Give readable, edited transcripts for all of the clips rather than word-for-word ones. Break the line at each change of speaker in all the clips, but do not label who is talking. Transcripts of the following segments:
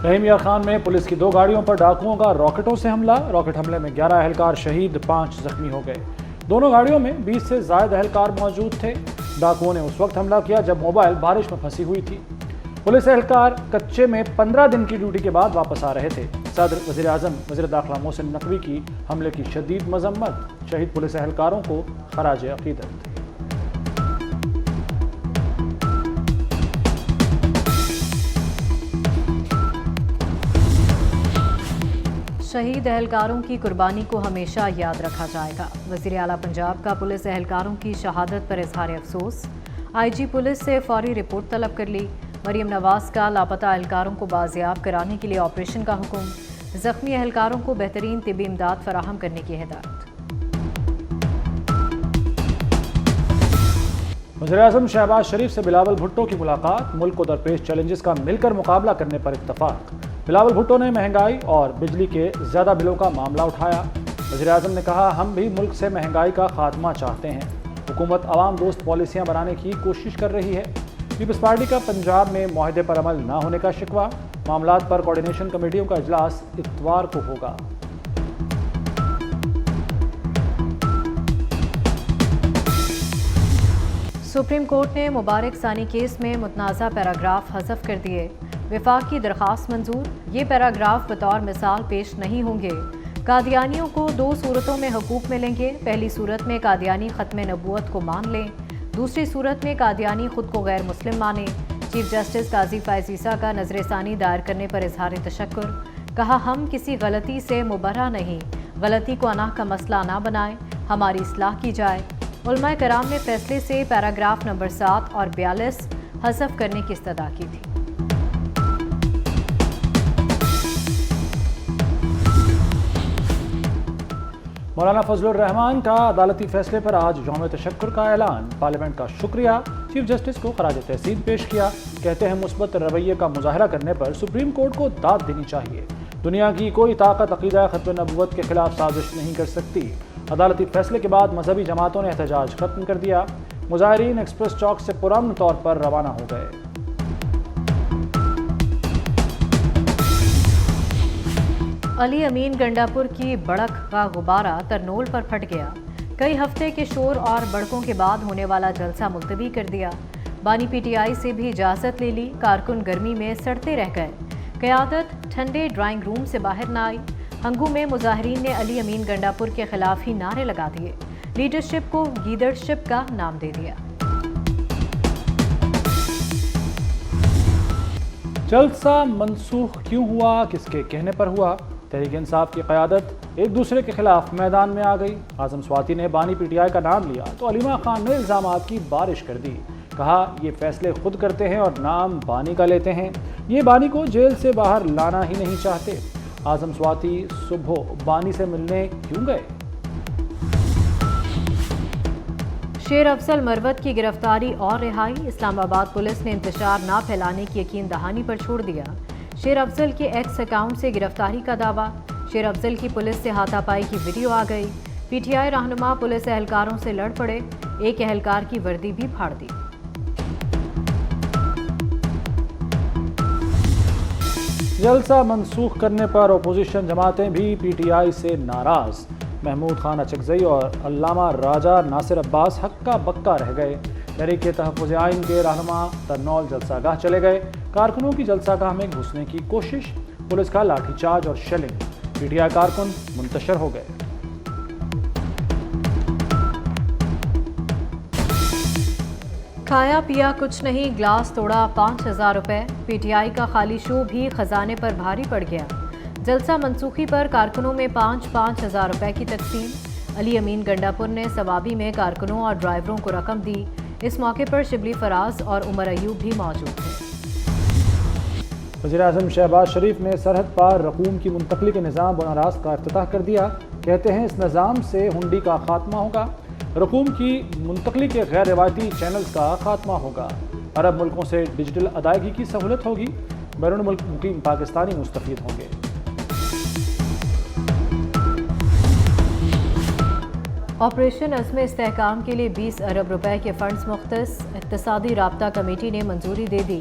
رحیم یار خان میں پولیس کی 2 گاڑیوں پر ڈاکوؤں کا راکٹوں سے حملہ، راکٹ حملے میں 11 اہلکار شہید، 5 زخمی ہو گئے۔ دونوں گاڑیوں میں 20 سے زائد اہلکار موجود تھے۔ ڈاکوؤں نے اس وقت حملہ کیا جب موبائل بارش میں پھنسی ہوئی تھی۔ پولیس اہلکار کچے میں 15 دن کی ڈیوٹی کے بعد واپس آ رہے تھے۔ صدر، وزیر اعظم، وزیر داخلہ محسن نقوی کی حملے کی شدید مذمت، شہید پولیس اہلکاروں کو خراج عقیدت۔
شہید اہلکاروں کی قربانی کو ہمیشہ یاد رکھا جائے گا۔ وزیر اعلیٰ پنجاب کا پولیس اہلکاروں کی شہادت پر اظہار افسوس، آئی جی پولیس سے فوری رپورٹ طلب کر لی۔ مریم نواز کا لاپتہ اہلکاروں کو بازیاب کرانے کے لیے آپریشن کا حکم، زخمی اہلکاروں کو بہترین طبی امداد فراہم کرنے کی ہدایت۔
وزیر اعظم شہباز شریف سے بلاول بھٹو کی ملاقات، ملک کو درپیش چیلنجز کا مل کر مقابلہ کرنے پر اتفاق۔ بلاول بھٹو نے مہنگائی اور بجلی کے زیادہ بلوں کا معاملہ اٹھایا۔ وزیر اعظم نے کہا، ہم بھی ملک سے مہنگائی کا خاتمہ چاہتے ہیں، حکومت عوام دوست پالیسیاں بنانے کی کوشش کر رہی ہے۔ پیپلز پارٹی کا پنجاب میں معاہدے پر عمل نہ ہونے کا شکوہ، معاملات پر کوارڈینیشن کمیٹیوں کا اجلاس اتوار کو ہوگا۔
سپریم کورٹ نے مبارک ثانی کیس میں متنازع پیراگراف حذف کر دیے۔ وفاق کی درخواست منظور، یہ پیراگراف بطور مثال پیش نہیں ہوں گے۔ قادیانیوں کو 2 صورتوں میں حقوق ملیں گے۔ پہلی صورت میں قادیانی ختم نبوت کو مان لیں، دوسری صورت میں قادیانی خود کو غیر مسلم مانیں۔ چیف جسٹس قاضی فائز عیسیٰ کا نظر ثانی دائر کرنے پر اظہار تشکر، کہا، ہم کسی غلطی سے مبرہ نہیں، غلطی کو انا کا مسئلہ نہ بنائیں، ہماری اصلاح کی جائے۔ علماء کرام نے فیصلے سے پیراگراف نمبر 7 اور 42 حذف کرنے کی استدعا کی تھی۔
مولانا فضل الرحمان کا عدالتی فیصلے پر آج یوم تشکر کا اعلان، پارلیمنٹ کا شکریہ، چیف جسٹس کو خراج تحسین پیش کیا۔ کہتے ہیں مثبت رویے کا مظاہرہ کرنے پر سپریم کورٹ کو داد دینی چاہیے، دنیا کی کوئی طاقت عقیدہ ختم نبوت کے خلاف سازش نہیں کر سکتی۔ عدالتی فیصلے کے بعد مذہبی جماعتوں نے احتجاج ختم کر دیا، مظاہرین ایکسپریس چوک سے پرامن طور پر روانہ ہو گئے۔
علی امین گنڈاپور کی بڑک کا غبارہ ترنول پر پھٹ گیا، کئی ہفتے کے شور اور بڑکوں کے بعد ہونے والا جلسہ ملتوی کر دیا۔ بانی پی ٹی آئی سے بھی اجازت لے لی، کارکن گرمی میں سڑتے رہ گئے، قیادت ٹھنڈے ڈرائنگ روم سے باہر نہ آئی۔ ہنگو میں مظاہرین نے علی امین گنڈاپور کے خلاف ہی نعرے لگا دیے، لیڈرشپ کو گیدڑشپ کا نام دے دیا۔
جلسہ منسوخ کیوں ہوا، کس کے کہنے پر ہوا؟ تحریک انصاف کی قیادت ایک دوسرے کے خلاف میدان میں آ گئی۔ اعظم سواتی نے بانی پی ٹی آئی کا نام لیا تو علیمہ خان نے الزامات کی بارش کر دی، کہا یہ فیصلے خود کرتے ہیں اور نام بانی کا لیتے ہیں، یہ بانی کو جیل سے باہر لانا ہی نہیں چاہتے۔ اعظم سواتی صبح بانی سے ملنے کیوں گئے؟
شیر افضل مروت کی گرفتاری اور رہائی، اسلام آباد پولیس نے انتشار نہ پھیلانے کی یقین دہانی پر چھوڑ دیا۔ شیر افضل کے ایکس اکاؤنٹ سے گرفتاری کا دعویٰ، شیر افضل کی پولیس سے ہاتھا پائی کی ویڈیو آ گئی۔ پی ٹی آئی رہنما پولیس اہلکاروں سے لڑ پڑے، ایک اہلکار کی وردی بھی پھاڑ دی۔
جلسہ منسوخ کرنے پر اپوزیشن جماعتیں بھی پی ٹی آئی سے ناراض، محمود خان اچکزئی اور علامہ راجہ ناصر عباس حق کا بکا رہ گئے۔ تحریک تحفظ آئین کے رہنما ترنول جلسہ گاہ چلے گئے، کارکنوں کی جلسہ گاہ میں گھسنے کی کوشش، پولیس کا لاٹھی چارج اور شیلنگ، پی ٹی آئی کارکن منتشر ہو گئے۔
کھایا پیا کچھ نہیں، گلاس توڑا 5000 روپے، پی ٹی آئی کا خالی شو بھی خزانے پر بھاری پڑ گیا۔ جلسہ منسوخی پر کارکنوں میں 5,000 روپے کی تقسیم، علی امین گنڈاپور نے ثوابی میں کارکنوں اور ڈرائیوروں کو رقم دی۔ اس موقع پر شبلی فراز اور عمر ایوب بھی موجود تھے۔
وزیر اعظم شہباز شریف نے سرحد پار رقوم کی منتقلی کے نظام براہ راست کا افتتاح کر دیا، کہتے ہیں اس نظام سے ہنڈی کا خاتمہ ہوگا، رقوم کی منتقلی کے غیر روایتی چینلز کا خاتمہ ہوگا، عرب ملکوں سے ڈیجیٹل ادائیگی کی سہولت ہوگی، بیرون ملک مقیم پاکستانی مستفید ہوں گے۔
آپریشن عزم استحکام کے لیے 20 ارب روپے کے فنڈز مختص، اقتصادی رابطہ کمیٹی نے منظوری دے دی۔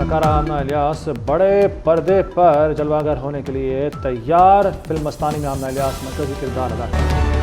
اداکارہ آمنہ الیاس بڑے پردے پر جلوہ گر ہونے کے لیے تیار. فلم مستانی میں آمنہ الیاس مرکزی کردار ادا کریں.